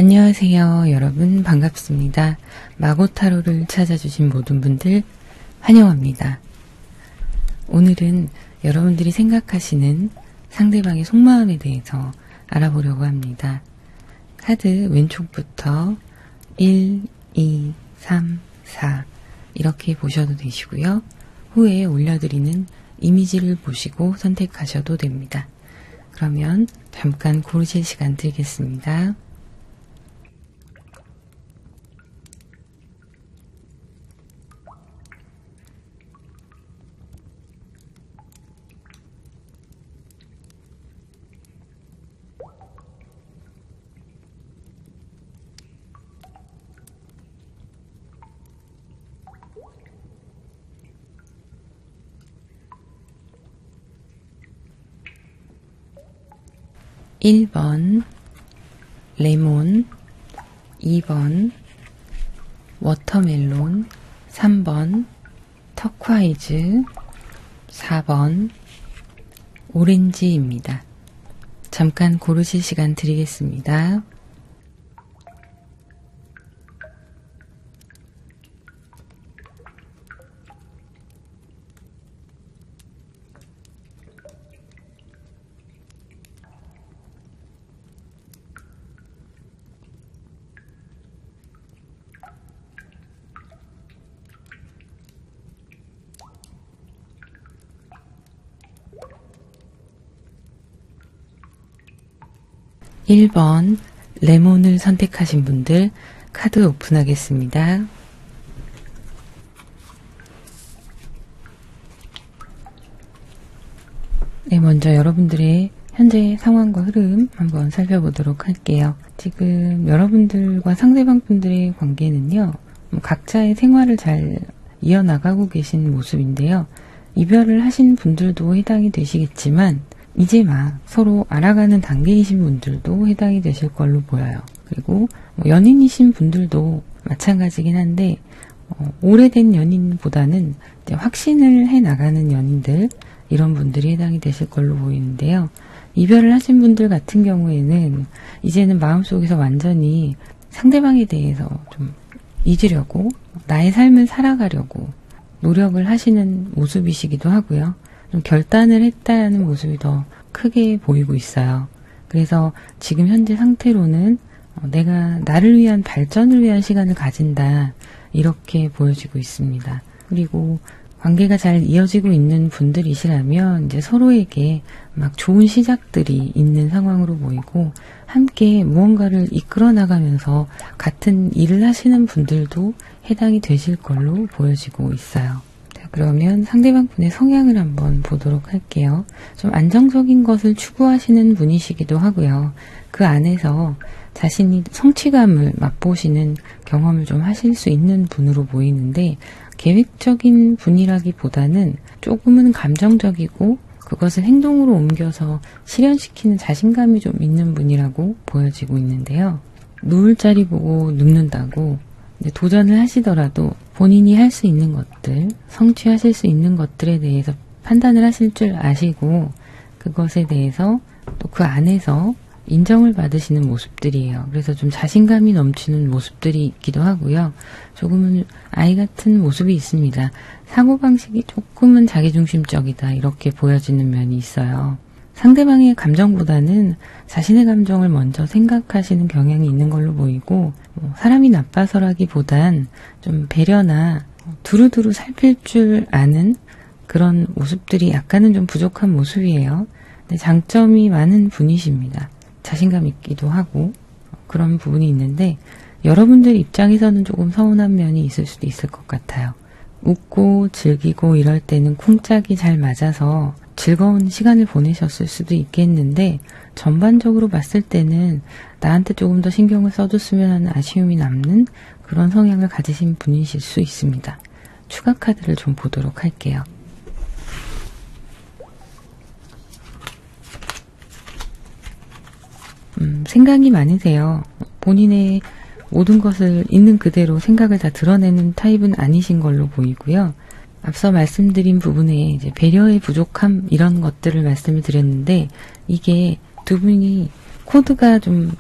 안녕하세요. 여러분 반갑습니다. 마고타로를 찾아주신 모든 분들 환영합니다. 오늘은 여러분들이 생각하시는 상대방의 속마음에 대해서 알아보려고 합니다. 카드 왼쪽부터 1, 2, 3, 4 이렇게 보셔도 되시고요. 후에 올려드리는 이미지를 보시고 선택하셔도 됩니다. 그러면 잠깐 고르실 시간 드리겠습니다. (1번) 레몬, 2번 워터멜론, 3번 터콰이즈, 4번 오렌지입니다. 잠깐 고르실 시간 드리겠습니다. (1번) 레몬을 선택하신 분들 카드 오픈하겠습니다. 네, 먼저 여러분들의 현재 상황과 흐름 한번 살펴보도록 할게요. 지금 여러분들과 상대방 분들의 관계는요, 각자의 생활을 잘 이어나가고 계신 모습인데요. 이별을 하신 분들도 해당이 되시겠지만 이제 막 서로 알아가는 단계이신 분들도 해당이 되실 걸로 보여요. 그리고 연인이신 분들도 마찬가지긴 한데 오래된 연인보다는 이제 확신을 해나가는 연인들, 이런 분들이 해당이 되실 걸로 보이는데요. 이별을 하신 분들 같은 경우에는 이제는 마음속에서 완전히 상대방에 대해서 좀 잊으려고, 나의 삶을 살아가려고 노력을 하시는 모습이시기도 하고요. 좀 결단을 했다는 모습이 더 크게 보이고 있어요. 그래서 지금 현재 상태로는 내가 나를 위한 발전을 위한 시간을 가진다, 이렇게 보여지고 있습니다. 그리고 관계가 잘 이어지고 있는 분들이시라면 이제 서로에게 막 좋은 시작들이 있는 상황으로 보이고, 함께 무언가를 이끌어 나가면서 같은 일을 하시는 분들도 해당이 되실 걸로 보여지고 있어요. 그러면 상대방 분의 성향을 한번 보도록 할게요. 좀 안정적인 것을 추구하시는 분이시기도 하고요. 그 안에서 자신이 성취감을 맛보시는 경험을 좀 하실 수 있는 분으로 보이는데, 계획적인 분이라기보다는 조금은 감정적이고 그것을 행동으로 옮겨서 실현시키는 자신감이 좀 있는 분이라고 보여지고 있는데요. 누울 자리 보고 눕는다고 도전을 하시더라도 본인이 할 수 있는 것들, 성취하실 수 있는 것들에 대해서 판단을 하실 줄 아시고, 그것에 대해서 또 그 안에서 인정을 받으시는 모습들이에요. 그래서 좀 자신감이 넘치는 모습들이 있기도 하고요. 조금은 아이 같은 모습이 있습니다. 사고방식이 조금은 자기중심적이다, 이렇게 보여지는 면이 있어요. 상대방의 감정보다는 자신의 감정을 먼저 생각하시는 경향이 있는 걸로 보이고, 사람이 나빠서라기보단 좀 배려나 두루두루 살필 줄 아는 그런 모습들이 약간은 좀 부족한 모습이에요. 근데 장점이 많은 분이십니다. 자신감 있기도 하고 그런 부분이 있는데, 여러분들 입장에서는 조금 서운한 면이 있을 수도 있을 것 같아요. 웃고 즐기고 이럴 때는 쿵짝이 잘 맞아서 즐거운 시간을 보내셨을 수도 있겠는데, 전반적으로 봤을 때는 나한테 조금 더 신경을 써줬으면 하는 아쉬움이 남는 그런 성향을 가지신 분이실 수 있습니다. 추가 카드를 좀 보도록 할게요. 생각이 많으세요. 본인의 모든 것을 있는 그대로 생각을 다 드러내는 타입은 아니신 걸로 보이고요. 앞서 말씀드린 부분에 이제 배려의 부족함, 이런 것들을 말씀을 드렸는데, 이게 두 분이 코드가 좀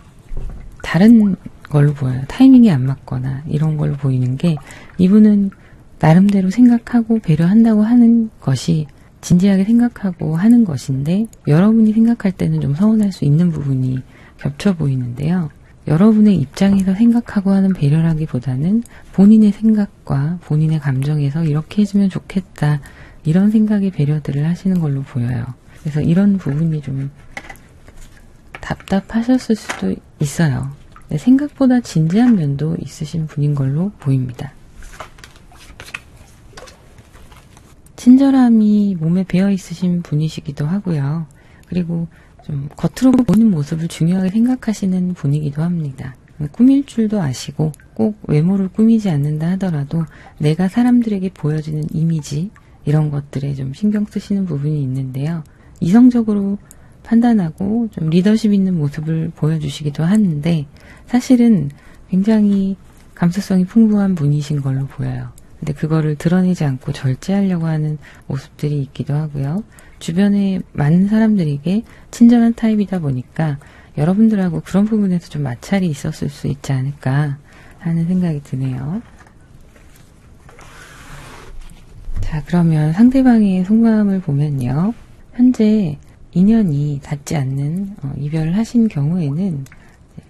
다른 걸로 보여요. 타이밍이 안 맞거나 이런 걸로 보이는 게 이분은 나름대로 생각하고 배려한다고 하는 것이 진지하게 생각하고 하는 것인데 여러분이 생각할 때는 좀 서운할 수 있는 부분이 겹쳐 보이는데요. 여러분의 입장에서 생각하고 하는 배려라기보다는 본인의 생각과 본인의 감정에서 이렇게 해주면 좋겠다 이런 생각의 배려들을 하시는 걸로 보여요. 그래서 이런 부분이 좀 답답하셨을 수도 있어요. 생각보다 진지한 면도 있으신 분인 걸로 보입니다. 친절함이 몸에 배어 있으신 분이시기도 하고요. 그리고 좀 겉으로 보이는 모습을 중요하게 생각하시는 분이기도 합니다. 꾸밀 줄도 아시고 꼭 외모를 꾸미지 않는다 하더라도 내가 사람들에게 보여지는 이미지 이런 것들에 좀 신경 쓰시는 부분이 있는데요. 이성적으로 판단하고 좀 리더십 있는 모습을 보여주시기도 하는데 사실은 굉장히 감수성이 풍부한 분이신 걸로 보여요. 근데 그거를 드러내지 않고 절제하려고 하는 모습들이 있기도 하고요. 주변에 많은 사람들에게 친절한 타입이다 보니까 여러분들하고 그런 부분에서 좀 마찰이 있었을 수 있지 않을까 하는 생각이 드네요. 자, 그러면 상대방의 속마음을 보면요. 현재 인연이 닿지 않는 이별을 하신 경우에는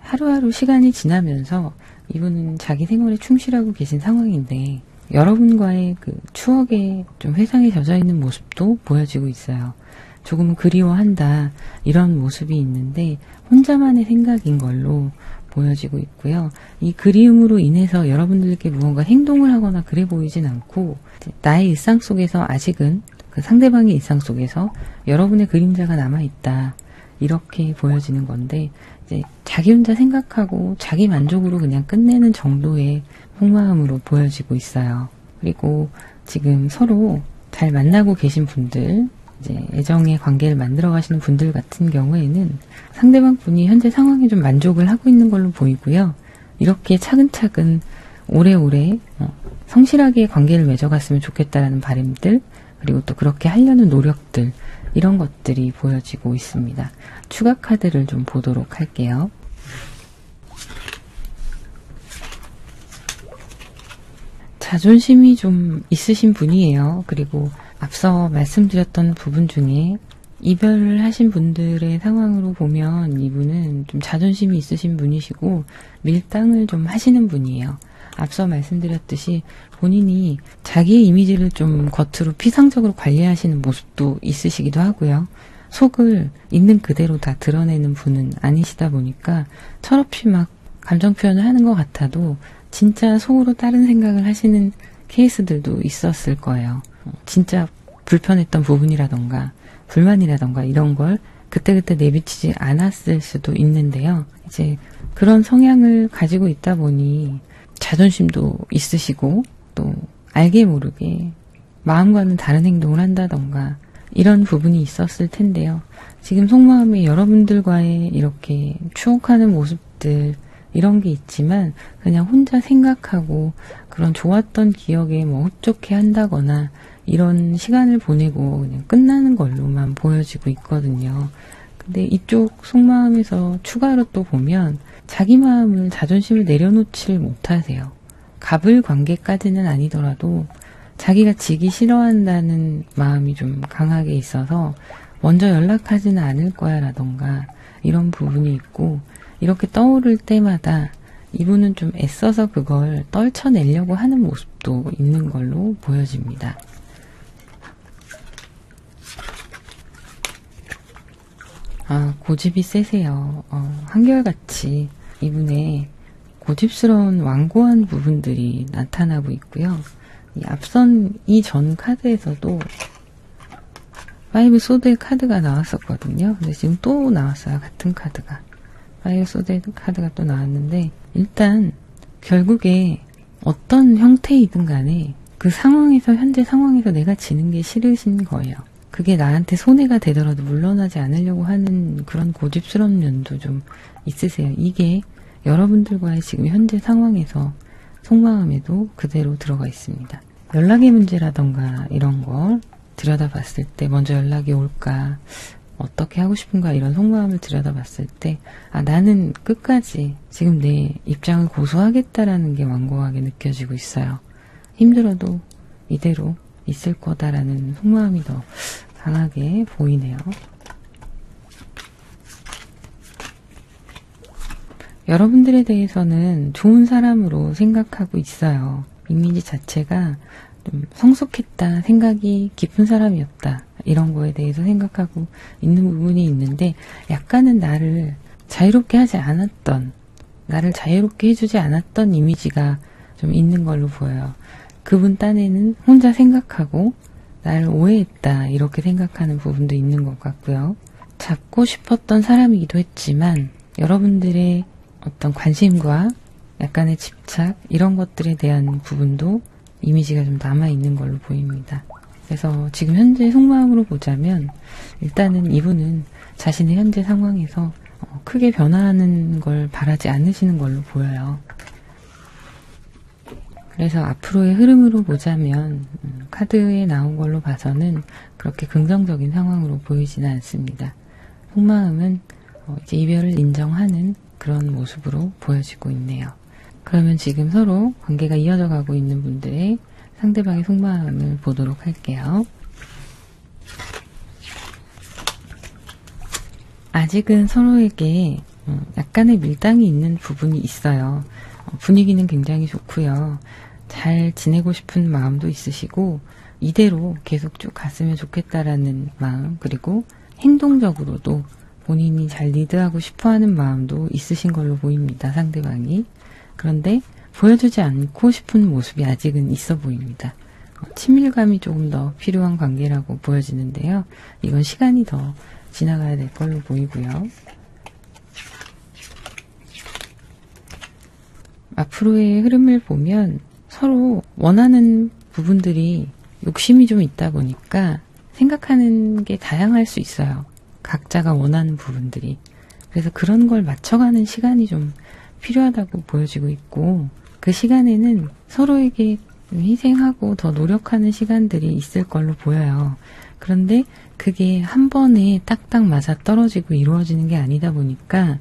하루하루 시간이 지나면서 이분은 자기 생활에 충실하고 계신 상황인데 여러분과의 그 추억에 좀 회상에 젖어 있는 모습도 보여지고 있어요. 조금 그리워한다 이런 모습이 있는데 혼자만의 생각인 걸로 보여지고 있고요. 이 그리움으로 인해서 여러분들께 무언가 행동을 하거나 그래 보이진 않고 나의 일상 속에서 아직은 그 상대방의 일상 속에서 여러분의 그림자가 남아있다 이렇게 보여지는 건데 이제 자기 혼자 생각하고 자기 만족으로 그냥 끝내는 정도의 속마음으로 보여지고 있어요. 그리고 지금 서로 잘 만나고 계신 분들, 이제 애정의 관계를 만들어 가시는 분들 같은 경우에는 상대방 분이 현재 상황에 좀 만족을 하고 있는 걸로 보이고요. 이렇게 차근차근 오래오래 성실하게 관계를 맺어갔으면 좋겠다라는 바람들, 그리고 또 그렇게 하려는 노력들, 이런 것들이 보여지고 있습니다. 추가 카드를 좀 보도록 할게요. 자존심이 좀 있으신 분이에요. 그리고 앞서 말씀드렸던 부분 중에 이별을 하신 분들의 상황으로 보면 이분은 좀 자존심이 있으신 분이시고 밀당을 좀 하시는 분이에요. 앞서 말씀드렸듯이 본인이 자기의 이미지를 좀 겉으로 피상적으로 관리하시는 모습도 있으시기도 하고요. 속을 있는 그대로 다 드러내는 분은 아니시다 보니까 철없이 막 감정 표현을 하는 것 같아도 진짜 속으로 다른 생각을 하시는 케이스들도 있었을 거예요. 진짜 불편했던 부분이라던가 불만이라던가 이런 걸 그때그때 내비치지 않았을 수도 있는데요. 이제 그런 성향을 가지고 있다 보니 자존심도 있으시고 또 알게 모르게 마음과는 다른 행동을 한다던가 이런 부분이 있었을 텐데요. 지금 속마음에 여러분들과의 이렇게 추억하는 모습들 이런 게 있지만 그냥 혼자 생각하고 그런 좋았던 기억에 뭐 흡족해 한다거나 이런 시간을 보내고 그냥 끝나는 걸로만 보여지고 있거든요. 근데 이쪽 속마음에서 추가로 또 보면 자기 마음을 자존심을 내려놓지를 못하세요. 갑을 관계까지는 아니더라도 자기가 지기 싫어한다는 마음이 좀 강하게 있어서 먼저 연락하지는 않을 거야 라던가 이런 부분이 있고 이렇게 떠오를 때마다 이분은 좀 애써서 그걸 떨쳐내려고 하는 모습도 있는 걸로 보여집니다. 고집이 세세요. 한결같이 이분의 고집스러운 완고한 부분들이 나타나고 있고요. 앞선 이전 카드에서도 5 소드의 카드가 나왔었거든요. 근데 지금 또 나왔어요. 같은 카드가. 5 소드의 카드가 또 나왔는데 일단 결국에 어떤 형태이든 간에 그 상황에서 현재 상황에서 내가 지는 게 싫으신 거예요. 그게 나한테 손해가 되더라도 물러나지 않으려고 하는 그런 고집스러운 면도 좀 있으세요. 이게 여러분들과의 지금 현재 상황에서 속마음에도 그대로 들어가 있습니다. 연락의 문제라던가 이런 걸 들여다봤을 때 먼저 연락이 올까 어떻게 하고 싶은가 이런 속마음을 들여다봤을 때 나는 끝까지 지금 내 입장을 고수하겠다라는 게 완고하게 느껴지고 있어요. 힘들어도 이대로 있을 거다라는 속마음이 더 강하게 보이네요. 여러분들에 대해서는 좋은 사람으로 생각하고 있어요. 이미지 자체가 좀 성숙했다, 생각이 깊은 사람이었다, 이런 거에 대해서 생각하고 있는 부분이 있는데 약간은 나를 자유롭게 하지 않았던, 나를 자유롭게 해주지 않았던 이미지가 좀 있는 걸로 보여요. 그분 딴에는 혼자 생각하고 나를 오해했다, 이렇게 생각하는 부분도 있는 것 같고요. 잡고 싶었던 사람이기도 했지만 여러분들의 어떤 관심과 약간의 집착, 이런 것들에 대한 부분도 이미지가 좀 남아있는 걸로 보입니다. 그래서 지금 현재 속마음으로 보자면 일단은 이분은 자신의 현재 상황에서 크게 변화하는 걸 바라지 않으시는 걸로 보여요. 그래서 앞으로의 흐름으로 보자면 카드에 나온 걸로 봐서는 그렇게 긍정적인 상황으로 보이지는 않습니다. 속마음은 이제 이별을 인정하는 그런 모습으로 보여지고 있네요. 그러면 지금 서로 관계가 이어져 가고 있는 분들의 상대방의 속마음을 보도록 할게요. 아직은 서로에게 약간의 밀당이 있는 부분이 있어요. 분위기는 굉장히 좋고요. 잘 지내고 싶은 마음도 있으시고 이대로 계속 쭉 갔으면 좋겠다라는 마음, 그리고 행동적으로도 본인이 잘 리드하고 싶어하는 마음도 있으신 걸로 보입니다. 상대방이. 그런데 보여주지 않고 싶은 모습이 아직은 있어 보입니다. 친밀감이 조금 더 필요한 관계라고 보여지는데요. 이건 시간이 더 지나가야 될 걸로 보이고요. 앞으로의 흐름을 보면 서로 원하는 부분들이 욕심이 좀 있다 보니까 생각하는 게 다양할 수 있어요. 각자가 원하는 부분들이. 그래서 그런 걸 맞춰가는 시간이 좀 필요하다고 보여지고 있고, 그 시간에는 서로에게 희생하고 더 노력하는 시간들이 있을 걸로 보여요. 그런데 그게 한 번에 딱딱 맞아 떨어지고 이루어지는 게 아니다 보니까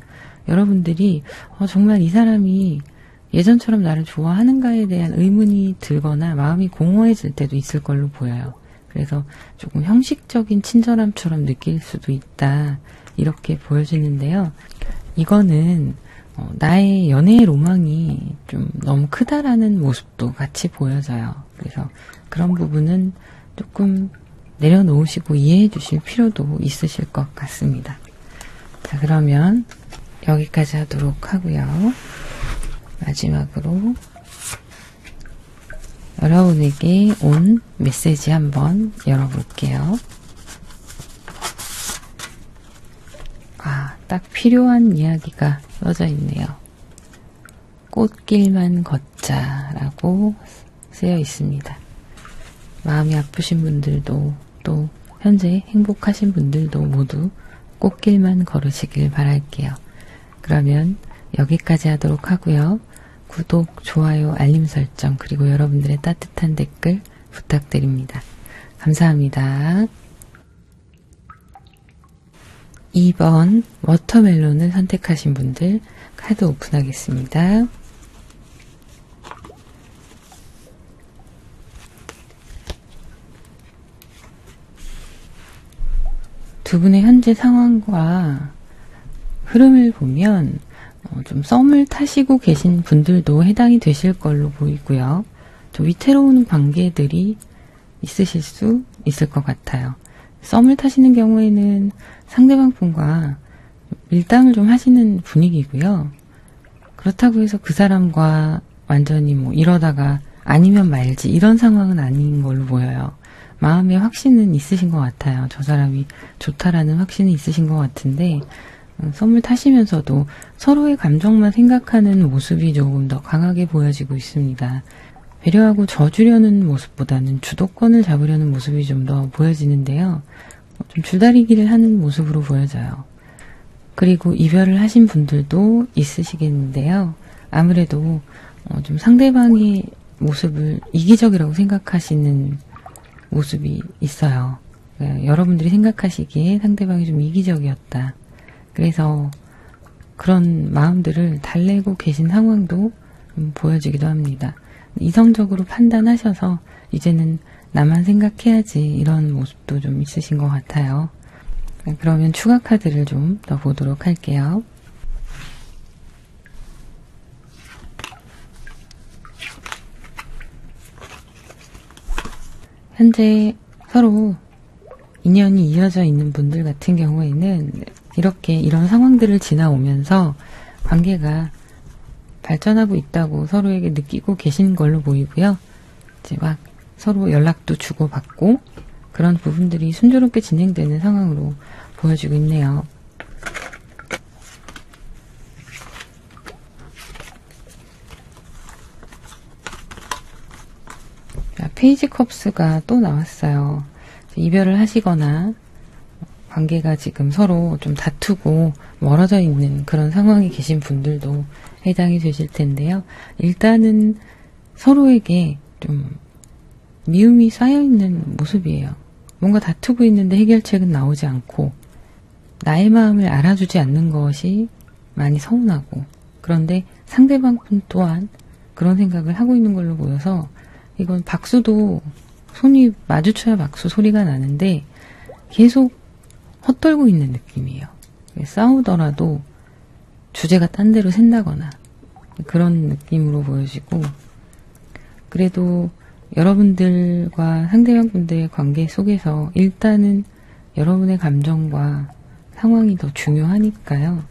여러분들이 정말 이 사람이 예전처럼 나를 좋아하는가에 대한 의문이 들거나 마음이 공허해질 때도 있을 걸로 보여요. 그래서 조금 형식적인 친절함처럼 느낄 수도 있다, 이렇게 보여지는데요. 이거는 나의 연애의 로망이 좀 너무 크다라는 모습도 같이 보여져요. 그래서 그런 부분은 조금 내려놓으시고 이해해 주실 필요도 있으실 것 같습니다. 자, 그러면 여기까지 하도록 하고요. 마지막으로 여러분에게 온 메시지 한번 열어볼게요. 딱 필요한 이야기가 써져 있네요. 꽃길만 걷자라고 쓰여 있습니다. 마음이 아프신 분들도 또 현재 행복하신 분들도 모두 꽃길만 걸으시길 바랄게요. 그러면 여기까지 하도록 하고요. 구독, 좋아요, 알림 설정, 그리고 여러분들의 따뜻한 댓글 부탁드립니다. 감사합니다. 2번 워터멜론을 선택하신 분들 카드 오픈하겠습니다. 두 분의 현재 상황과 흐름을 보면 좀 썸을 타시고 계신 분들도 해당이 되실 걸로 보이고요. 좀 위태로운 관계들이 있으실 수 있을 것 같아요. 썸을 타시는 경우에는 상대방 분과 밀당을 좀 하시는 분위기고요. 그렇다고 해서 그 사람과 완전히 이러다가 아니면 말지 이런 상황은 아닌 걸로 보여요. 마음의 확신은 있으신 것 같아요. 저 사람이 좋다라는 확신이 있으신 것 같은데 썸을 타시면서도 서로의 감정만 생각하는 모습이 조금 더 강하게 보여지고 있습니다. 배려하고 져주려는 모습보다는 주도권을 잡으려는 모습이 좀 더 보여지는데요. 좀 줄다리기를 하는 모습으로 보여져요. 그리고 이별을 하신 분들도 있으시겠는데요. 아무래도 좀 상대방의 모습을 이기적이라고 생각하시는 모습이 있어요. 그러니까 여러분들이 생각하시기에 상대방이 좀 이기적이었다. 그래서 그런 마음들을 달래고 계신 상황도 보여지기도 합니다. 이성적으로 판단하셔서 이제는 나만 생각해야지 이런 모습도 좀 있으신 것 같아요. 그러면 추가 카드를 좀 더 보도록 할게요. 현재 서로 인연이 이어져 있는 분들 같은 경우에는 이렇게 이런 상황들을 지나오면서 관계가 발전하고 있다고 서로에게 느끼고 계신 걸로 보이고요. 이제 막 서로 연락도 주고받고 그런 부분들이 순조롭게 진행되는 상황으로 보여지고 있네요. 자, 페이지 컵스가 또 나왔어요. 이별을 하시거나 관계가 지금 서로 좀 다투고 멀어져 있는 그런 상황에 계신 분들도 해당이 되실 텐데요. 일단은 서로에게 좀 미움이 쌓여있는 모습이에요. 뭔가 다투고 있는데 해결책은 나오지 않고 나의 마음을 알아주지 않는 것이 많이 서운하고, 그런데 상대방 분 또한 그런 생각을 하고 있는 걸로 보여서 이건 박수도 손이 마주쳐야 박수 소리가 나는데 계속 헛돌고 있는 느낌이에요. 싸우더라도 주제가 딴 데로 샌다거나 그런 느낌으로 보여지고, 그래도 여러분들과 상대방 분들의 관계 속에서 일단은 여러분의 감정과 상황이 더 중요하니까요.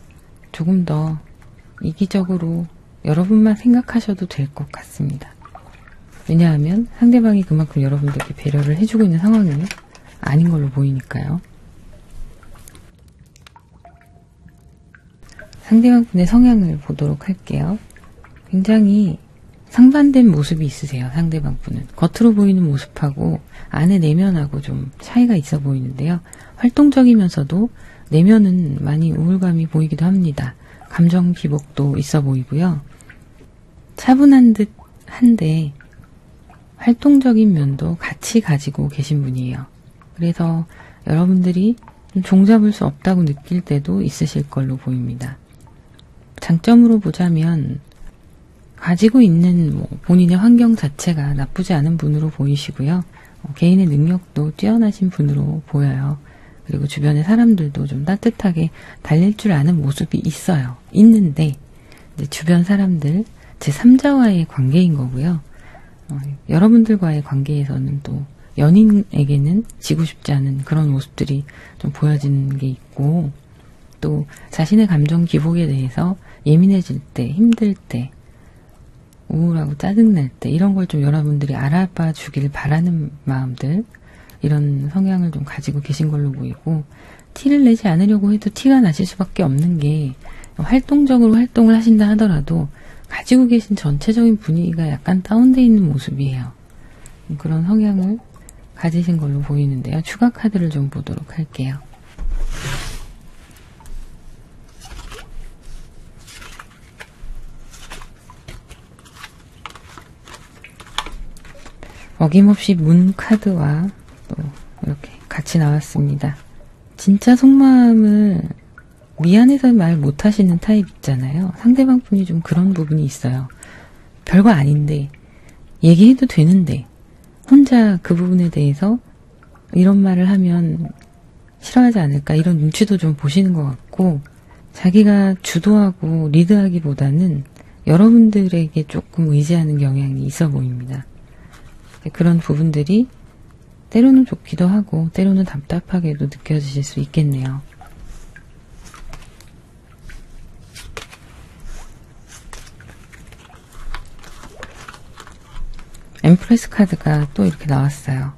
조금 더 이기적으로 여러분만 생각하셔도 될 것 같습니다. 왜냐하면 상대방이 그만큼 여러분들께 배려를 해주고 있는 상황이 아닌 걸로 보이니까요. 상대방 분의 성향을 보도록 할게요. 굉장히 상반된 모습이 있으세요. 상대방 분은 겉으로 보이는 모습하고 안의 내면하고 좀 차이가 있어 보이는데요. 활동적이면서도 내면은 많이 우울감이 보이기도 합니다. 감정 기복도 있어 보이고요. 차분한 듯 한데 활동적인 면도 같이 가지고 계신 분이에요. 그래서 여러분들이 좀 종잡을 수 없다고 느낄 때도 있으실 걸로 보입니다. 장점으로 보자면 가지고 있는 본인의 환경 자체가 나쁘지 않은 분으로 보이시고요. 개인의 능력도 뛰어나신 분으로 보여요. 그리고 주변의 사람들도 좀 따뜻하게 달랠 줄 아는 모습이 있어요. 있는데 주변 사람들, 제3자와의 관계인 거고요. 여러분들과의 관계에서는 또 연인에게는 지고 싶지 않은 그런 모습들이 좀 보여지는 게 있고, 또 자신의 감정 기복에 대해서 예민해질 때, 힘들 때, 우울하고 짜증날 때 이런 걸 좀 여러분들이 알아봐 주길 바라는 마음들, 이런 성향을 좀 가지고 계신 걸로 보이고, 티를 내지 않으려고 해도 티가 나실 수밖에 없는 게 활동적으로 활동을 하신다 하더라도 가지고 계신 전체적인 분위기가 약간 다운되어 있는 모습이에요. 그런 성향을 가지신 걸로 보이는데요. 추가 카드를 좀 보도록 할게요. 어김없이 문 카드와 또 이렇게 같이 나왔습니다. 진짜 속마음을 미안해서 말 못하시는 타입 있잖아요. 상대방 분이 좀 그런 부분이 있어요. 별거 아닌데, 얘기해도 되는데 혼자 그 부분에 대해서 이런 말을 하면 싫어하지 않을까, 이런 눈치도 좀 보시는 것 같고, 자기가 주도하고 리드하기보다는 여러분들에게 조금 의지하는 경향이 있어 보입니다. 그런 부분들이 때로는 좋기도 하고 때로는 답답하게도 느껴지실 수 있겠네요. 엠프레스 카드가 또 이렇게 나왔어요.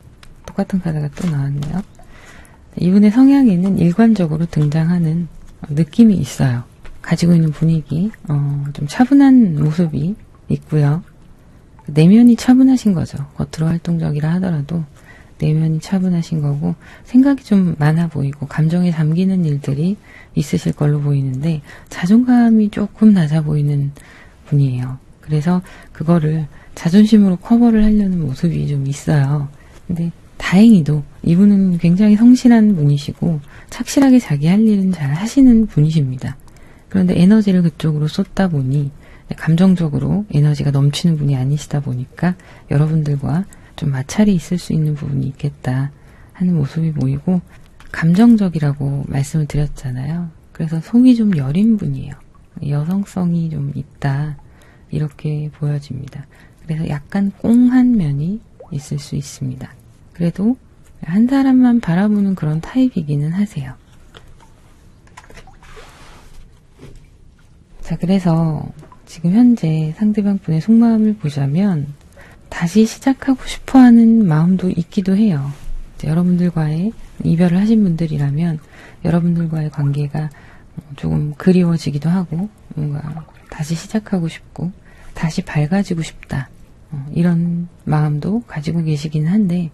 똑같은 카드가 또 나왔네요. 이분의 성향에는 일관적으로 등장하는 느낌이 있어요. 가지고 있는 분위기, 좀 차분한 모습이 있고요. 내면이 차분하신 거죠. 겉으로 활동적이라 하더라도 내면이 차분하신 거고, 생각이 좀 많아 보이고 감정에 잠기는 일들이 있으실 걸로 보이는데 자존감이 조금 낮아 보이는 분이에요. 그래서 그거를 자존심으로 커버를 하려는 모습이 좀 있어요. 근데 다행히도 이분은 굉장히 성실한 분이시고 착실하게 자기 할 일은 잘 하시는 분이십니다. 그런데 에너지를 그쪽으로 쏟다 보니 감정적으로 에너지가 넘치는 분이 아니시다 보니까 여러분들과 좀 마찰이 있을 수 있는 부분이 있겠다 하는 모습이 보이고, 감정적이라고 말씀을 드렸잖아요. 그래서 속이 좀 여린 분이에요. 여성성이 좀 있다 이렇게 보여집니다. 그래서 약간 꽁한 면이 있을 수 있습니다. 그래도 한 사람만 바라보는 그런 타입이기는 하세요. 자, 그래서 지금 현재 상대방 분의 속마음을 보자면 다시 시작하고 싶어하는 마음도 있기도 해요. 여러분들과의 이별을 하신 분들이라면 여러분들과의 관계가 조금 그리워지기도 하고 뭔가 다시 시작하고 싶고 다시 밝아지고 싶다, 이런 마음도 가지고 계시긴 한데,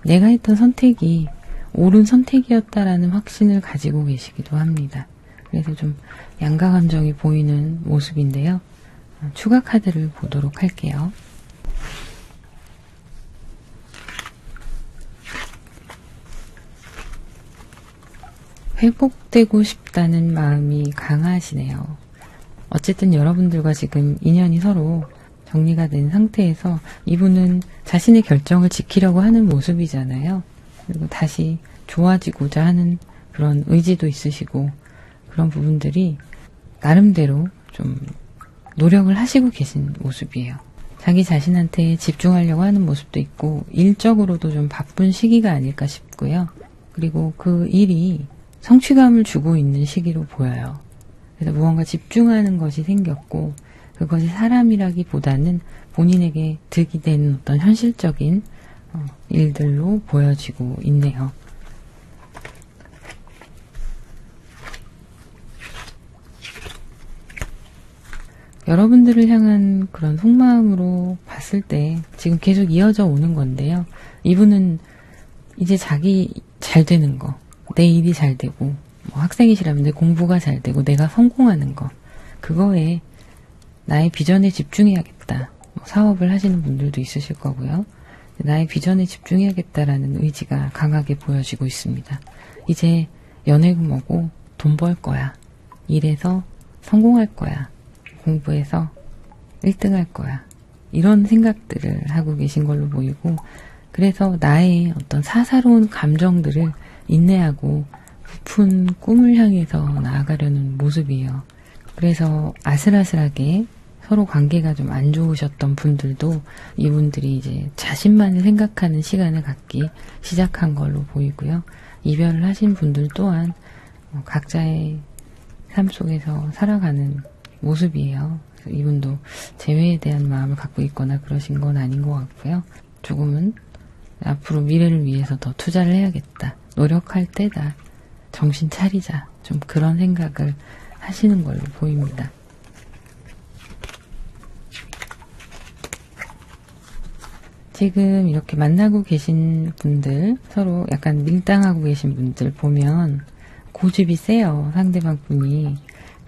내가 했던 선택이 옳은 선택이었다라는 확신을 가지고 계시기도 합니다. 그래서 좀 양가 감정이 보이는 모습인데요. 추가 카드를 보도록 할게요. 회복되고 싶다는 마음이 강하시네요. 어쨌든 여러분들과 지금 인연이 서로 정리가 된 상태에서 이분은 자신의 결정을 지키려고 하는 모습이잖아요. 그리고 다시 좋아지고자 하는 그런 의지도 있으시고, 그런 부분들이 나름대로 좀 노력을 하시고 계신 모습이에요. 자기 자신한테 집중하려고 하는 모습도 있고, 일적으로도 좀 바쁜 시기가 아닐까 싶고요. 그리고 그 일이 성취감을 주고 있는 시기로 보여요. 그래서 무언가 집중하는 것이 생겼고, 그것이 사람이라기보다는 본인에게 득이 되는 어떤 현실적인 일들로 보여지고 있네요. 여러분들을 향한 그런 속마음으로 봤을 때 지금 계속 이어져 오는 건데요. 이분은 이제 자기 잘 되는 거, 내 일이 잘 되고, 뭐 학생이시라면 내 공부가 잘 되고 내가 성공하는 거, 그거에 나의 비전에 집중해야겠다. 뭐 사업을 하시는 분들도 있으실 거고요. 나의 비전에 집중해야겠다라는 의지가 강하게 보여지고 있습니다. 이제 연애고 뭐고 돈 벌 거야. 일해서 성공할 거야. 공부해서 1등 할 거야. 이런 생각들을 하고 계신 걸로 보이고, 그래서 나의 어떤 사사로운 감정들을 인내하고 부푼 꿈을 향해서 나아가려는 모습이에요. 그래서 아슬아슬하게 서로 관계가 좀 안 좋으셨던 분들도 이분들이 이제 자신만을 생각하는 시간을 갖기 시작한 걸로 보이고요. 이별을 하신 분들 또한 각자의 삶 속에서 살아가는 모습이에요. 그래서 이분도 재회에 대한 마음을 갖고 있거나 그러신 건 아닌 것 같고요. 조금은 앞으로 미래를 위해서 더 투자를 해야겠다. 노력할 때다. 정신 차리자. 좀 그런 생각을 하시는 걸로 보입니다. 지금 이렇게 만나고 계신 분들, 서로 약간 밀당하고 계신 분들 보면 고집이 세요. 상대방 분이.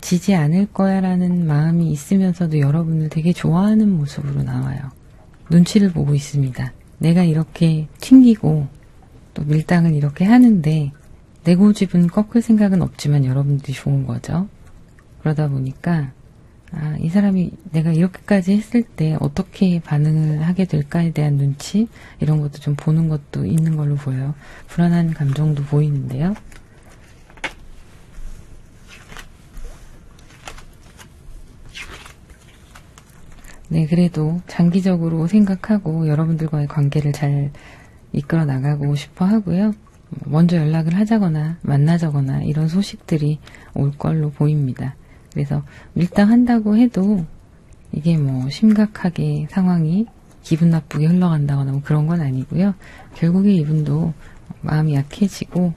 지지 않을 거야 라는 마음이 있으면서도 여러분을 되게 좋아하는 모습으로 나와요. 눈치를 보고 있습니다. 내가 이렇게 튕기고 또 밀당을 이렇게 하는데 내 고집은 꺾을 생각은 없지만 여러분들이 좋은 거죠. 그러다 보니까 이 사람이 내가 이렇게까지 했을 때 어떻게 반응을 하게 될까에 대한 눈치, 이런 것도 좀 보는 것도 있는 걸로 보여요. 불안한 감정도 보이는데요. 네, 그래도 장기적으로 생각하고 여러분들과의 관계를 잘 이끌어 나가고 싶어 하고요. 먼저 연락을 하자거나 만나자거나 이런 소식들이 올 걸로 보입니다. 그래서 밀당한다고 해도 이게 뭐 심각하게 상황이 기분 나쁘게 흘러간다거나 뭐 그런 건 아니고요. 결국에 이분도 마음이 약해지고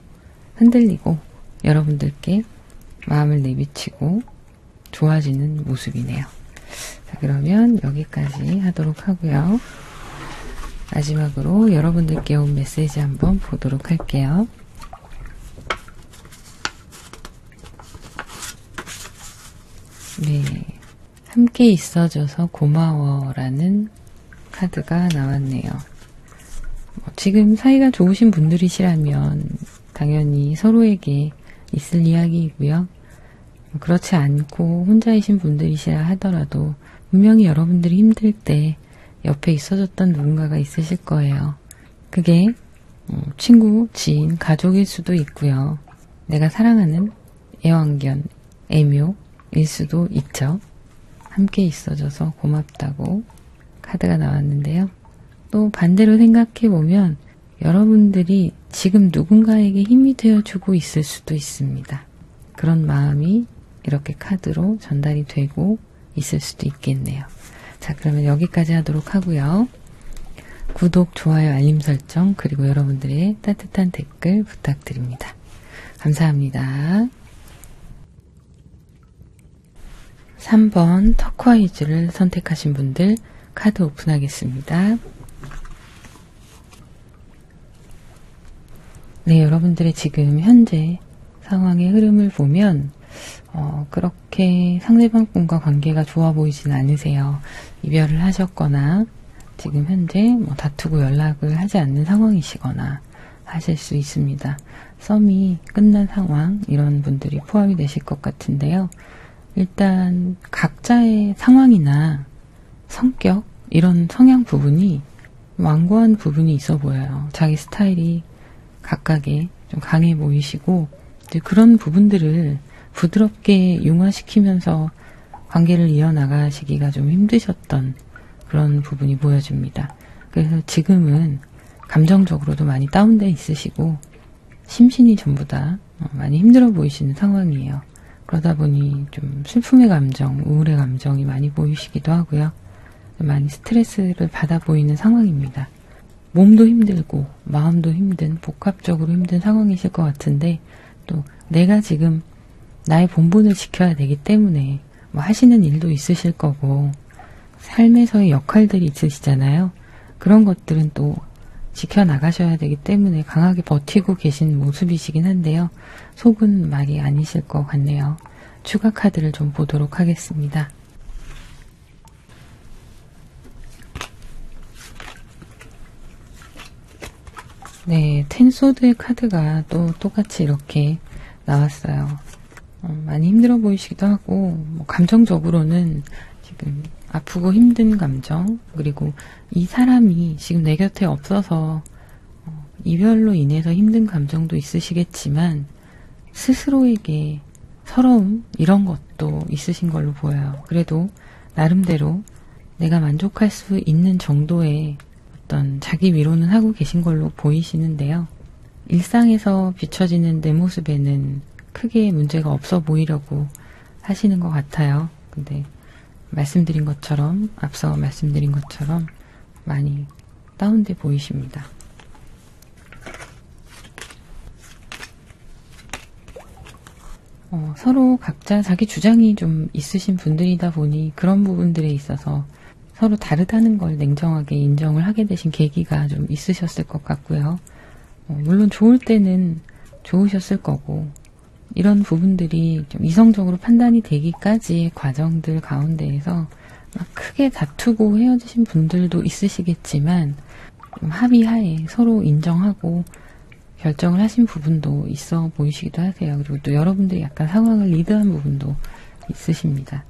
흔들리고 여러분들께 마음을 내비치고 좋아지는 모습이네요. 자, 그러면 여기까지 하도록 하고요. 마지막으로 여러분들께 온 메시지 한번 보도록 할게요. 네, 함께 있어줘서 고마워라는 카드가 나왔네요. 지금 사이가 좋으신 분들이시라면 당연히 서로에게 있을 이야기이고요. 그렇지 않고 혼자이신 분들이시라 하더라도 분명히 여러분들이 힘들 때 옆에 있어줬던 누군가가 있으실 거예요. 그게 친구, 지인, 가족일 수도 있고요. 내가 사랑하는 애완견, 애묘일 수도 있죠. 함께 있어줘서 고맙다고 카드가 나왔는데요. 또 반대로 생각해보면 여러분들이 지금 누군가에게 힘이 되어주고 있을 수도 있습니다. 그런 마음이 이렇게 카드로 전달이 되고 있을 수도 있겠네요. 자, 그러면 여기까지 하도록 하고요. 구독, 좋아요, 알림 설정, 그리고 여러분들의 따뜻한 댓글 부탁드립니다. 감사합니다. 3번 터콰이즈를 선택하신 분들 카드 오픈하겠습니다. 네, 여러분들의 지금 현재 상황의 흐름을 보면 그렇게 상대방 분과 관계가 좋아 보이진 않으세요. 이별을 하셨거나 지금 현재 다투고 연락을 하지 않는 상황이시거나 하실 수 있습니다. 썸이 끝난 상황, 이런 분들이 포함이 되실 것 같은데요. 일단 각자의 상황이나 성격, 이런 성향 부분이 완고한 부분이 있어 보여요. 자기 스타일이 각각에 좀 강해 보이시고 그런 부분들을 부드럽게 융화시키면서 관계를 이어나가시기가 좀 힘드셨던 그런 부분이 보여집니다. 그래서 지금은 감정적으로도 많이 다운돼 있으시고 심신이 전부 다 많이 힘들어 보이시는 상황이에요. 그러다 보니 좀 슬픔의 감정, 우울의 감정이 많이 보이시기도 하고요. 많이 스트레스를 받아 보이는 상황입니다. 몸도 힘들고 마음도 힘든, 복합적으로 힘든 상황이실 것 같은데 또 내가 지금 나의 본분을 지켜야 되기 때문에 하시는 일도 있으실 거고 삶에서의 역할들이 있으시잖아요. 그런 것들은 또 지켜나가셔야 되기 때문에 강하게 버티고 계신 모습이시긴 한데요. 속은 말이 아니실 것 같네요. 추가 카드를 좀 보도록 하겠습니다. 네, 텐소드의 카드가 또 똑같이 이렇게 나왔어요. 많이 힘들어 보이시기도 하고 감정적으로는 지금 아프고 힘든 감정, 그리고 이 사람이 지금 내 곁에 없어서 이별로 인해서 힘든 감정도 있으시겠지만 스스로에게 서러움, 이런 것도 있으신 걸로 보여요. 그래도 나름대로 내가 만족할 수 있는 정도의 어떤 자기 위로는 하고 계신 걸로 보이시는데요. 일상에서 비춰지는 내 모습에는 크게 문제가 없어 보이려고 하시는 것 같아요. 근데 앞서 말씀드린 것처럼 많이 다운돼 보이십니다. 서로 각자 자기 주장이 좀 있으신 분들이다 보니 그런 부분들에 있어서 서로 다르다는 걸 냉정하게 인정을 하게 되신 계기가 좀 있으셨을 것 같고요. 물론 좋을 때는 좋으셨을 거고 이런 부분들이 좀 이성적으로 판단이 되기까지의 과정들 가운데에서 크게 다투고 헤어지신 분들도 있으시겠지만 좀 합의하에 서로 인정하고 결정을 하신 부분도 있어 보이시기도 하세요. 그리고 또 여러분들이 약간 상황을 리드한 부분도 있으십니다.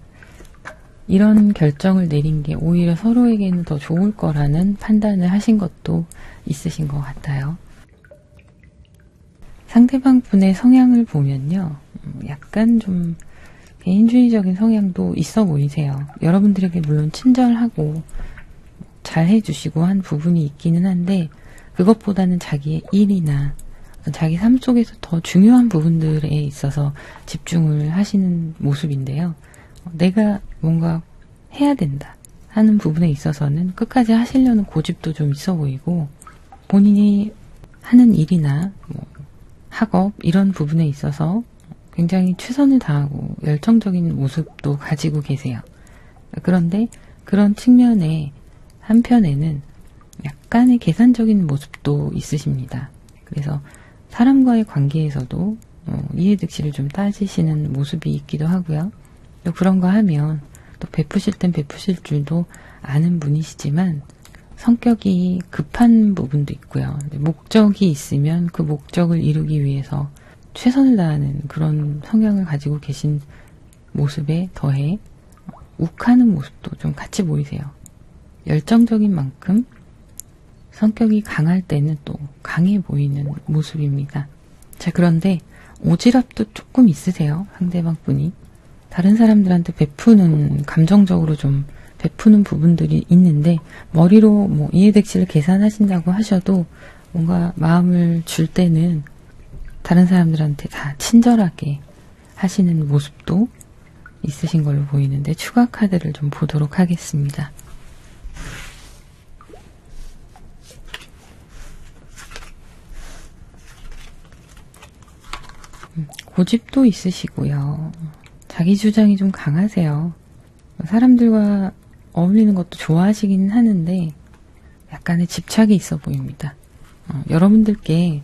이런 결정을 내린 게 오히려 서로에게는 더 좋을 거라는 판단을 하신 것도 있으신 것 같아요. 상대방 분의 성향을 보면요. 약간 좀 개인주의적인 성향도 있어 보이세요. 여러분들에게 물론 친절하고 잘 해주시고 한 부분이 있기는 한데 그것보다는 자기의 일이나 자기 삶 속에서 더 중요한 부분들에 있어서 집중을 하시는 모습인데요. 내가 뭔가 해야 된다 하는 부분에 있어서는 끝까지 하시려는 고집도 좀 있어 보이고 본인이 하는 일이나 학업 이런 부분에 있어서 굉장히 최선을 다하고 열정적인 모습도 가지고 계세요. 그런데 그런 측면에 한편에는 약간의 계산적인 모습도 있으십니다. 그래서 사람과의 관계에서도 이해득실을 좀 따지시는 모습이 있기도 하고요. 또 그런가 하면 또 베푸실 땐 베푸실 줄도 아는 분이시지만 성격이 급한 부분도 있고요. 목적이 있으면 그 목적을 이루기 위해서 최선을 다하는 그런 성향을 가지고 계신 모습에 더해 욱하는 모습도 좀 같이 보이세요. 열정적인 만큼 성격이 강할 때는 또 강해 보이는 모습입니다. 자, 그런데 오지랖도 조금 있으세요. 상대방 분이. 다른 사람들한테 베푸는, 감정적으로 좀 베푸는 부분들이 있는데, 머리로 뭐 이해득실을 계산하신다고 하셔도 뭔가 마음을 줄 때는 다른 사람들한테 다 친절하게 하시는 모습도 있으신 걸로 보이는데, 추가 카드를 좀 보도록 하겠습니다. 고집도 있으시고요. 자기 주장이 좀 강하세요. 사람들과 어울리는 것도 좋아하시긴 하는데 약간의 집착이 있어 보입니다. 여러분들께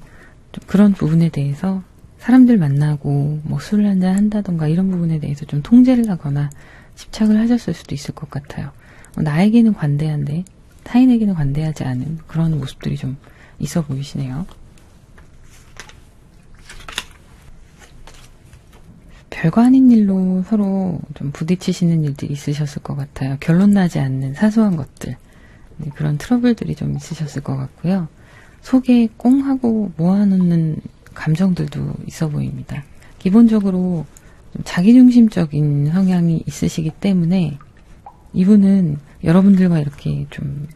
좀 그런 부분에 대해서 사람들 만나고 뭐 술을 한잔 한다던가 이런 부분에 대해서 좀 통제를 하거나 집착을 하셨을 수도 있을 것 같아요. 나에게는 관대한데 타인에게는 관대하지 않은 그런 모습들이 좀 있어 보이시네요. 별거 아닌 일로 서로 좀 부딪히시는 일들이 있으셨을 것 같아요. 결론 나지 않는 사소한 것들. 네, 그런 트러블들이 좀 있으셨을 것 같고요. 속에 꽁 하고 모아놓는 감정들도 있어 보입니다. 기본적으로 좀 자기중심적인 성향이 있으시기 때문에 이분은 여러분들과 이렇게 좀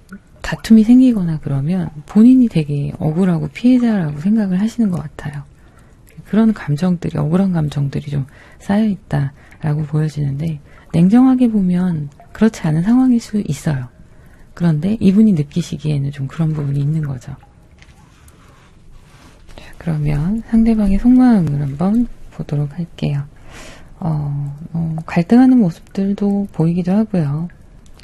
다툼이 생기거나 그러면 본인이 되게 억울하고 피해자라고 생각을 하시는 것 같아요. 그런 감정들이, 억울한 감정들이 좀 쌓여있다라고 보여지는데, 냉정하게 보면 그렇지 않은 상황일 수 있어요. 그런데 이분이 느끼시기에는 좀 그런 부분이 있는 거죠. 자, 그러면 상대방의 속마음을 한번 보도록 할게요. 갈등하는 모습들도 보이기도 하고요.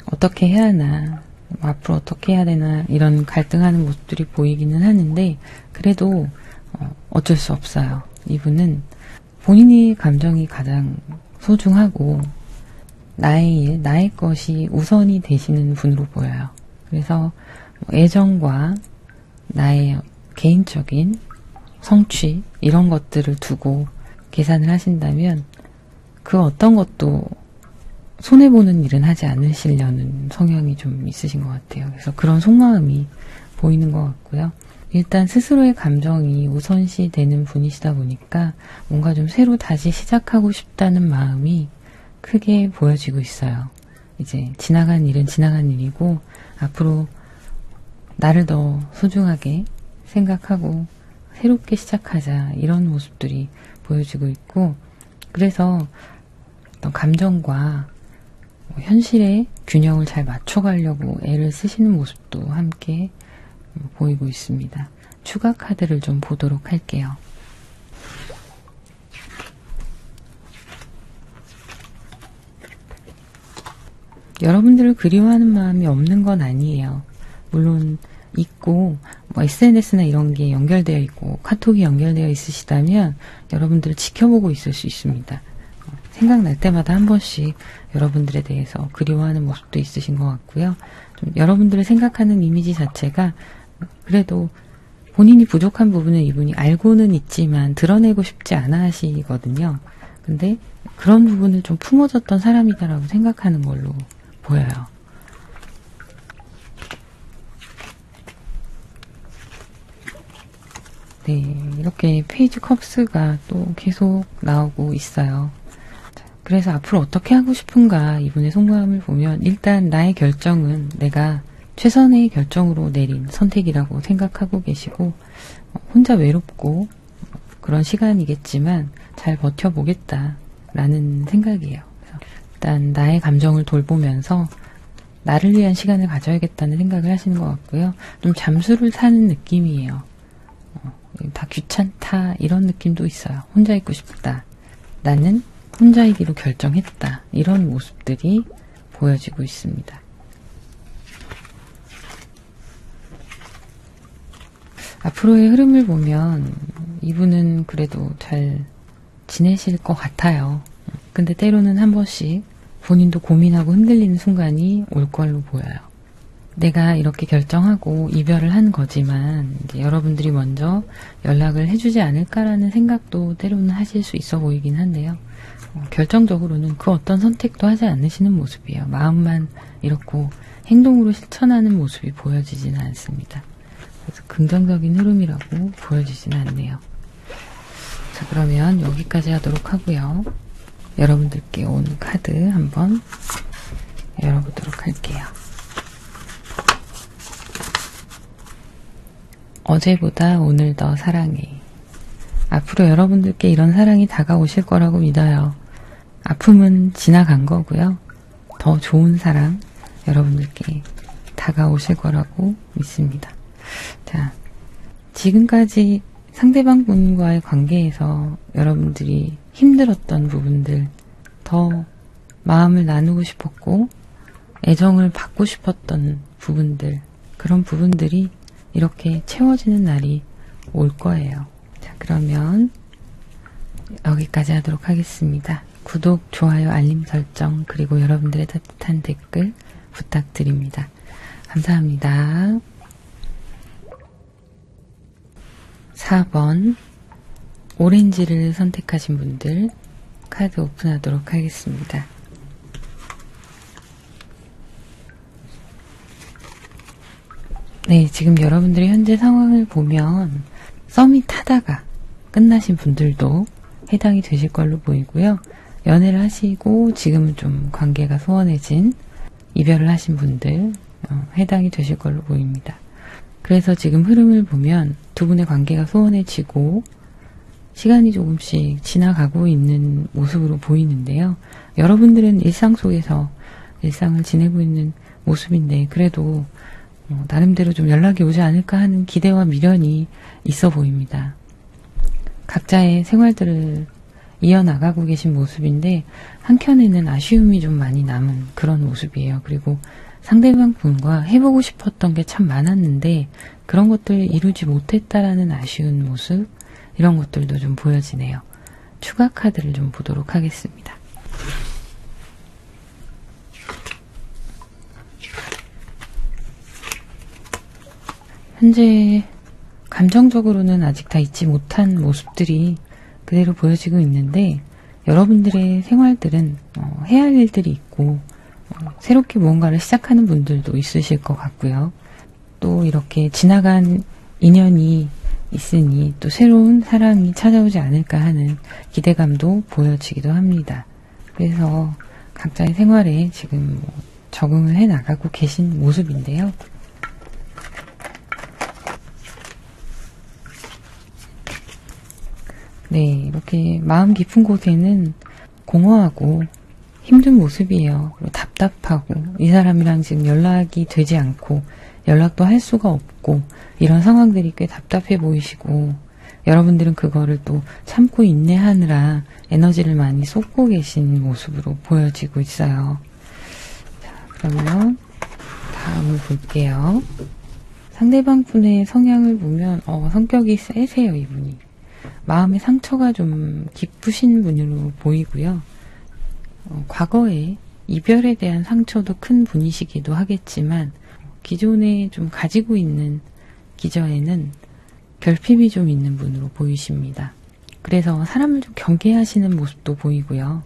어떻게 해야 하나, 앞으로 어떻게 해야 되나, 이런 갈등하는 모습들이 보이기는 하는데, 그래도 어쩔 수 없어요. 이분은 본인의 감정이 가장 소중하고 나의 일, 나의 것이 우선이 되시는 분으로 보여요. 그래서 애정과 나의 개인적인 성취 이런 것들을 두고 계산을 하신다면 그 어떤 것도 손해보는 일은 하지 않으시려는 성향이 좀 있으신 것 같아요. 그래서 그런 속마음이 보이는 것 같고요. 일단 스스로의 감정이 우선시 되는 분이시다 보니까 뭔가 좀 새로 다시 시작하고 싶다는 마음이 크게 보여지고 있어요. 이제 지나간 일은 지나간 일이고 앞으로 나를 더 소중하게 생각하고 새롭게 시작하자 이런 모습들이 보여지고 있고 그래서 어떤 감정과 현실의 균형을 잘 맞춰가려고 애를 쓰시는 모습도 함께 보이고 있습니다. 추가 카드를 좀 보도록 할게요. 여러분들을 그리워하는 마음이 없는 건 아니에요. 물론 있고 SNS나 이런 게 연결되어 있고 카톡이 연결되어 있으시다면 여러분들을 지켜보고 있을 수 있습니다. 생각날 때마다 한 번씩 여러분들에 대해서 그리워하는 모습도 있으신 것 같고요. 좀 여러분들을 생각하는 이미지 자체가 그래도 본인이 부족한 부분을 이분이 알고는 있지만 드러내고 싶지 않아 하시거든요. 근데 그런 부분을 좀 품어줬던 사람이다라고 생각하는 걸로 보여요. 네, 이렇게 페이지 컵스가 또 계속 나오고 있어요. 그래서 앞으로 어떻게 하고 싶은가 이분의 속마음을 보면 일단 나의 결정은 내가 최선의 결정으로 내린 선택이라고 생각하고 계시고 혼자 외롭고 그런 시간이겠지만 잘 버텨보겠다라는 생각이에요. 일단 나의 감정을 돌보면서 나를 위한 시간을 가져야겠다는 생각을 하시는 것 같고요. 좀 잠수를 타는 느낌이에요. 다 귀찮다 이런 느낌도 있어요. 혼자 있고 싶다. 나는 혼자이기로 결정했다. 이런 모습들이 보여지고 있습니다. 앞으로의 흐름을 보면 이분은 그래도 잘 지내실 것 같아요. 근데 때로는 한 번씩 본인도 고민하고 흔들리는 순간이 올 걸로 보여요. 내가 이렇게 결정하고 이별을 한 거지만 이제 여러분들이 먼저 연락을 해주지 않을까라는 생각도 때로는 하실 수 있어 보이긴 한데요. 결정적으로는 그 어떤 선택도 하지 않으시는 모습이에요. 마음만 이렇고 행동으로 실천하는 모습이 보여지지는 않습니다. 그래서 긍정적인 흐름이라고 보여지지는 않네요. 자, 그러면 여기까지 하도록 하고요. 여러분들께 온 카드 한번 열어보도록 할게요. 어제보다 오늘 더 사랑해. 앞으로 여러분들께 이런 사랑이 다가오실 거라고 믿어요. 아픔은 지나간 거고요. 더 좋은 사랑 여러분들께 다가오실 거라고 믿습니다. 자, 지금까지 상대방 분과의 관계에서 여러분들이 힘들었던 부분들, 더 마음을 나누고 싶었고 애정을 받고 싶었던 부분들, 그런 부분들이 이렇게 채워지는 날이 올 거예요. 자, 그러면 여기까지 하도록 하겠습니다. 구독, 좋아요, 알림 설정, 그리고 여러분들의 따뜻한 댓글 부탁드립니다. 감사합니다. 4번 오렌지를 선택하신 분들 카드 오픈하도록 하겠습니다. 네, 지금 여러분들이 현재 상황을 보면 썸이 타다가 끝나신 분들도 해당이 되실 걸로 보이고요. 연애를 하시고 지금은 좀 관계가 소원해진 이별을 하신 분들 해당이 되실 걸로 보입니다. 그래서 지금 흐름을 보면 두 분의 관계가 소원해지고 시간이 조금씩 지나가고 있는 모습으로 보이는데요. 여러분들은 일상 속에서 일상을 지내고 있는 모습인데 그래도 나름대로 좀 연락이 오지 않을까 하는 기대와 미련이 있어 보입니다. 각자의 생활들을 이어나가고 계신 모습인데 한켠에는 아쉬움이 좀 많이 남은 그런 모습이에요. 그리고 상대방 분과 해보고 싶었던 게 참 많았는데 그런 것들을 이루지 못했다라는 아쉬운 모습, 이런 것들도 좀 보여지네요. 추가 카드를 좀 보도록 하겠습니다. 현재 감정적으로는 아직 다 잊지 못한 모습들이 그대로 보여지고 있는데 여러분들의 생활들은 해야 할 일들이 있고 새롭게 무언가를 시작하는 분들도 있으실 것 같고요. 또 이렇게 지나간 인연이 있으니 또 새로운 사랑이 찾아오지 않을까 하는 기대감도 보여지기도 합니다. 그래서 각자의 생활에 지금 적응을 해 나가고 계신 모습인데요. 네, 이렇게 마음 깊은 곳에는 공허하고 힘든 모습이에요. 그리고 답답하고 이 사람이랑 지금 연락이 되지 않고 연락도 할 수가 없고 이런 상황들이 꽤 답답해 보이시고 여러분들은 그거를 또 참고 인내하느라 에너지를 많이 쏟고 계신 모습으로 보여지고 있어요. 자, 그러면 다음을 볼게요. 상대방 분의 성향을 보면 성격이 세세요, 이분이. 마음의 상처가 좀 깊으신 분으로 보이고요. 과거에 이별에 대한 상처도 큰 분이시기도 하겠지만 기존에 좀 가지고 있는 기저에는 결핍이 좀 있는 분으로 보이십니다. 그래서 사람을 좀 경계하시는 모습도 보이고요.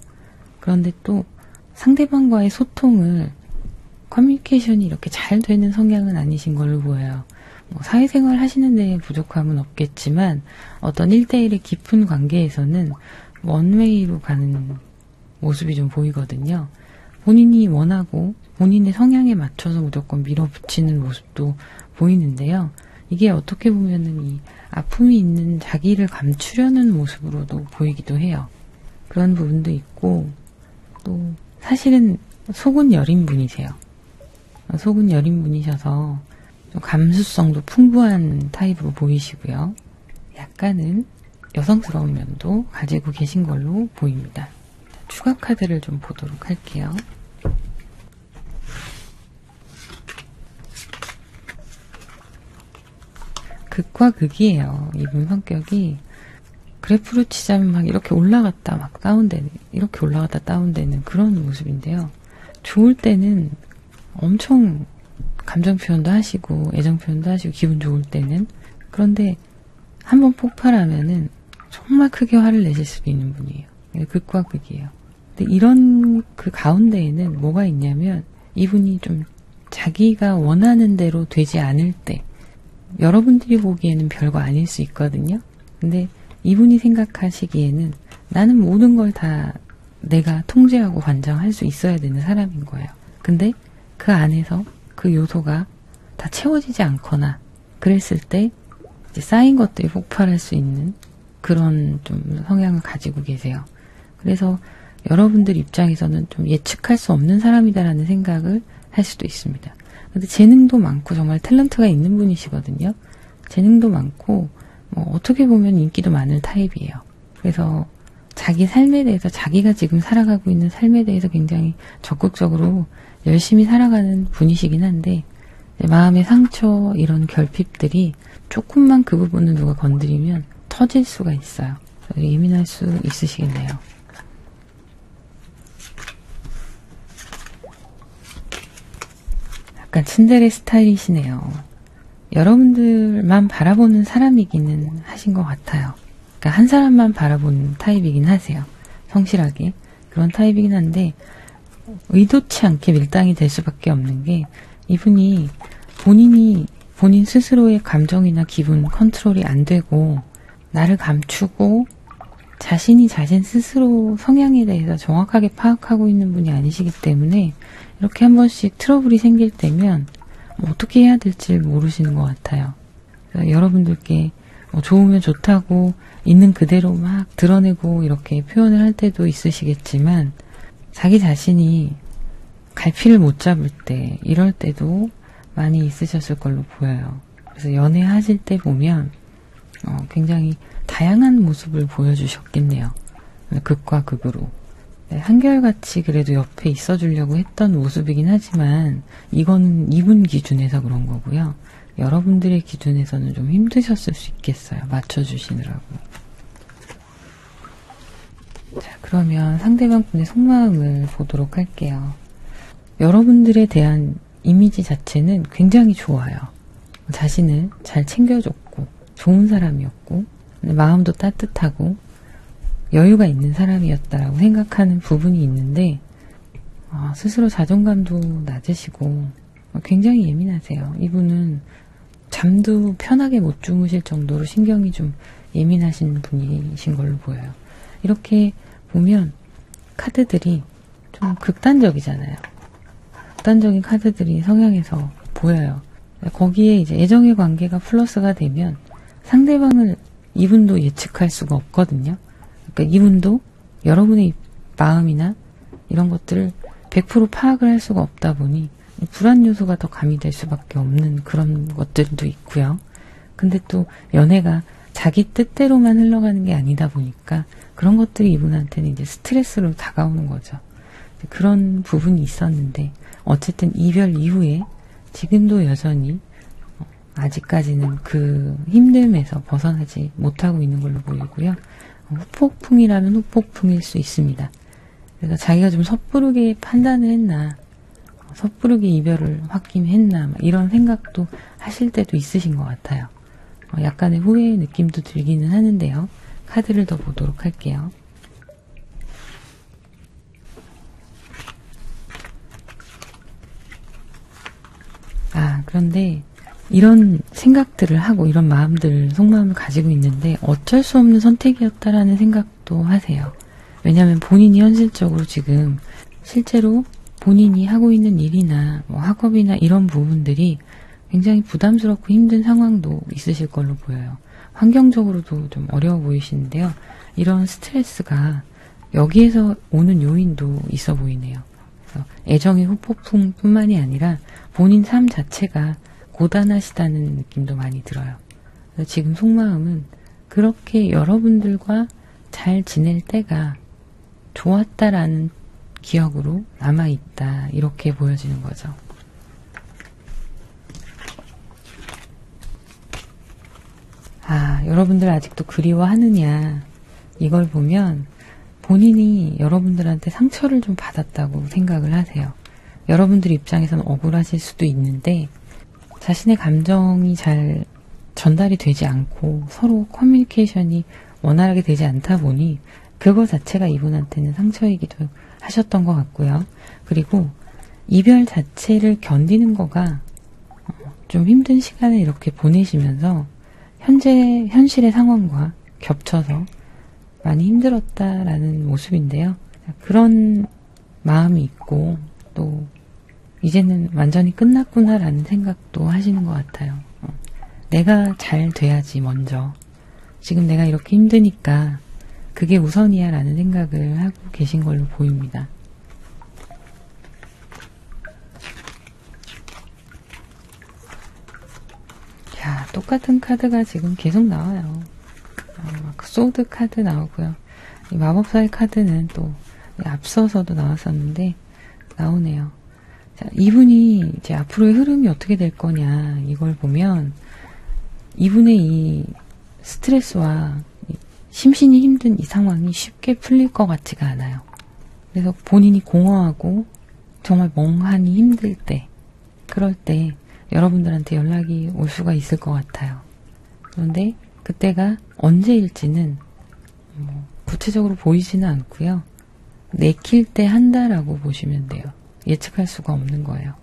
그런데 또 상대방과의 소통을 커뮤니케이션이 이렇게 잘 되는 성향은 아니신 걸로 보여요. 사회생활 하시는데 부족함은 없겠지만 어떤 1대1의 깊은 관계에서는 원웨이로 가는 모습이 좀 보이거든요. 본인이 원하고 본인의 성향에 맞춰서 무조건 밀어붙이는 모습도 보이는데요. 이게 어떻게 보면은 이 아픔이 있는 자기를 감추려는 모습으로도 보이기도 해요. 그런 부분도 있고 또 사실은 속은 여린 분이세요. 속은 여린 분이셔서 좀 감수성도 풍부한 타입으로 보이시고요. 약간은 여성스러운 면도 가지고 계신 걸로 보입니다. 추가 카드를 좀 보도록 할게요. 극과 극이에요. 이분 성격이 그래프로 치자면 막 이렇게 올라갔다 막 다운되는, 이렇게 올라갔다 다운되는 그런 모습인데요. 좋을 때는 엄청 감정 표현도 하시고 애정 표현도 하시고 기분 좋을 때는. 그런데 한번 폭발하면은 정말 크게 화를 내실 수도 있는 분이에요. 극과 극이에요. 근데 이런 그 가운데에는 뭐가 있냐면 이분이 좀 자기가 원하는 대로 되지 않을 때 여러분들이 보기에는 별거 아닐 수 있거든요. 근데 이분이 생각하시기에는 나는 모든 걸 다 내가 통제하고 관장할 수 있어야 되는 사람인 거예요. 근데 그 안에서 그 요소가 다 채워지지 않거나 그랬을 때 이제 쌓인 것들이 폭발할 수 있는 그런 좀 성향을 가지고 계세요. 그래서 여러분들 입장에서는 좀 예측할 수 없는 사람이다라는 생각을 할 수도 있습니다. 근데 재능도 많고 정말 탤런트가 있는 분이시거든요. 재능도 많고 어떻게 보면 인기도 많은 타입이에요. 그래서 자기 삶에 대해서 자기가 지금 살아가고 있는 삶에 대해서 굉장히 적극적으로 열심히 살아가는 분이시긴 한데 마음의 상처 이런 결핍들이 조금만 그 부분을 누가 건드리면 터질 수가 있어요. 예민할 수 있으시겠네요. 약간 츤데레 스타일이시네요. 여러분들만 바라보는 사람이기는 하신 것 같아요. 그러니까 한 사람만 바라보는 타입이긴 하세요. 성실하게. 그런 타입이긴 한데 의도치 않게 밀당이 될 수밖에 없는 게 이분이 본인 스스로의 감정이나 기분 컨트롤이 안 되고 나를 감추고 자신이 자신 스스로 성향에 대해서 정확하게 파악하고 있는 분이 아니시기 때문에 이렇게 한 번씩 트러블이 생길 때면 어떻게 해야 될지 모르시는 것 같아요. 여러분들께 좋으면 좋다고 있는 그대로 막 드러내고 이렇게 표현을 할 때도 있으시겠지만 자기 자신이 갈피를 못 잡을 때 이럴 때도 많이 있으셨을 걸로 보여요. 그래서 연애하실 때 보면 굉장히 다양한 모습을 보여주셨겠네요. 극과 극으로. 한결같이 그래도 옆에 있어주려고 했던 모습이긴 하지만 이건 이분 기준에서 그런 거고요. 여러분들의 기준에서는 좀 힘드셨을 수 있겠어요. 맞춰주시느라고. 자, 그러면 상대방 분의 속마음을 보도록 할게요. 여러분들에 대한 이미지 자체는 굉장히 좋아요. 자신을 잘 챙겨줬고 좋은 사람이었고 마음도 따뜻하고 여유가 있는 사람이었다라고 생각하는 부분이 있는데 스스로 자존감도 낮으시고 굉장히 예민하세요. 이분은 잠도 편하게 못 주무실 정도로 신경이 좀 예민하신 분이신 걸로 보여요. 이렇게 보면 카드들이 좀 극단적이잖아요. 극단적인 카드들이 성향에서 보여요. 거기에 이제 애정의 관계가 플러스가 되면 상대방을 이분도 예측할 수가 없거든요. 그러니까 이분도 여러분의 마음이나 이런 것들을 100% 파악을 할 수가 없다 보니 불안 요소가 더 가미될 수밖에 없는 그런 것들도 있고요. 근데 또 연애가 자기 뜻대로만 흘러가는 게 아니다 보니까 그런 것들이 이분한테는 이제 스트레스로 다가오는 거죠. 그런 부분이 있었는데 어쨌든 이별 이후에 지금도 여전히 아직까지는 그 힘듦에서 벗어나지 못하고 있는 걸로 보이고요. 후폭풍이라면 후폭풍일 수 있습니다. 그래서 자기가 좀 섣부르게 판단을 했나, 섣부르게 이별을 홧김했나 이런 생각도 하실 때도 있으신 것 같아요. 약간의 후회의 느낌도 들기는 하는데요. 카드를 더 보도록 할게요. 그런데 이런 생각들을 하고 이런 마음들, 속마음을 가지고 있는데 어쩔 수 없는 선택이었다라는 생각도 하세요. 왜냐하면 본인이 현실적으로 지금 실제로 본인이 하고 있는 일이나 학업이나 이런 부분들이 굉장히 부담스럽고 힘든 상황도 있으실 걸로 보여요. 환경적으로도 좀 어려워 보이시는데요. 이런 스트레스가 여기에서 오는 요인도 있어 보이네요. 그래서 애정의 후폭풍뿐만이 아니라 본인 삶 자체가 고단하시다는 느낌도 많이 들어요. 그래서 지금 속마음은 그렇게 여러분들과 잘 지낼 때가 좋았다라는 기억으로 남아있다, 이렇게 보여지는 거죠. 여러분들 아직도 그리워하느냐, 이걸 보면 본인이 여러분들한테 상처를 좀 받았다고 생각을 하세요. 여러분들 입장에서는 억울하실 수도 있는데 자신의 감정이 잘 전달이 되지 않고 서로 커뮤니케이션이 원활하게 되지 않다 보니 그거 자체가 이분한테는 상처이기도 하셨던 것 같고요. 그리고 이별 자체를 견디는 거가 좀 힘든 시간을 이렇게 보내시면서 현실의 상황과 겹쳐서 많이 힘들었다라는 모습인데요. 그런 마음이 있고 또 이제는 완전히 끝났구나라는 생각도 하시는 것 같아요. 내가 잘 돼야지 먼저. 지금 내가 이렇게 힘드니까 그게 우선이야 라는 생각을 하고 계신 걸로 보입니다. 자, 똑같은 카드가 지금 계속 나와요. 소드 카드 나오고요. 이 마법사의 카드는 또 앞서서도 나왔었는데 나오네요. 자, 이분이 이제 앞으로의 흐름이 어떻게 될 거냐 이걸 보면 이분의 이 스트레스와 심신이 힘든 이 상황이 쉽게 풀릴 것 같지가 않아요. 그래서 본인이 공허하고 정말 멍하니 힘들 때 그럴 때 여러분들한테 연락이 올 수가 있을 것 같아요. 그런데 그때가 언제일지는 구체적으로 보이지는 않고요. 내킬 때 한다라고 보시면 돼요. 예측할 수가 없는 거예요.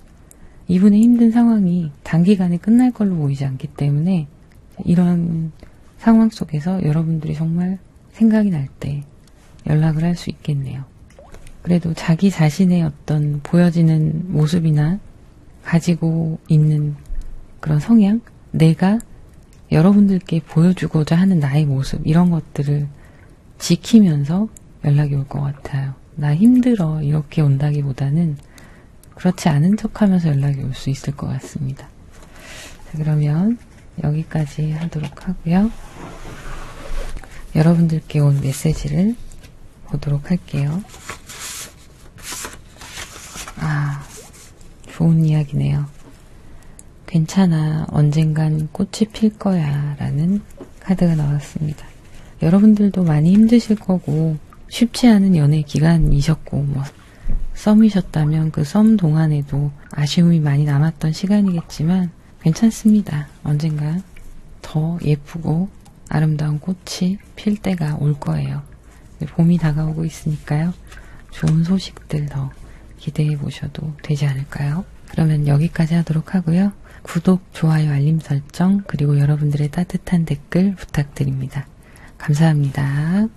이분의 힘든 상황이 단기간에 끝날 걸로 보이지 않기 때문에 이런 상황 속에서 여러분들이 정말 생각이 날 때 연락을 할 수 있겠네요. 그래도 자기 자신의 어떤 보여지는 모습이나 가지고 있는 그런 성향, 내가 여러분들께 보여주고자 하는 나의 모습 이런 것들을 지키면서 연락이 올 것 같아요. 나 힘들어 이렇게 온다기보다는 그렇지 않은 척하면서 연락이 올 수 있을 것 같습니다. 자, 그러면 여기까지 하도록 하고요. 여러분들께 온 메시지를 보도록 할게요. 좋은 이야기네요. 괜찮아, 언젠간 꽃이 필 거야 라는 카드가 나왔습니다. 여러분들도 많이 힘드실 거고 쉽지 않은 연애 기간이셨고 썸이셨다면 그 썸 동안에도 아쉬움이 많이 남았던 시간이겠지만 괜찮습니다. 언젠가 더 예쁘고 아름다운 꽃이 필 때가 올 거예요. 봄이 다가오고 있으니까요. 좋은 소식들 더 기대해 보셔도 되지 않을까요? 그러면 여기까지 하도록 하고요. 구독, 좋아요, 알림 설정, 그리고 여러분들의 따뜻한 댓글 부탁드립니다. 감사합니다.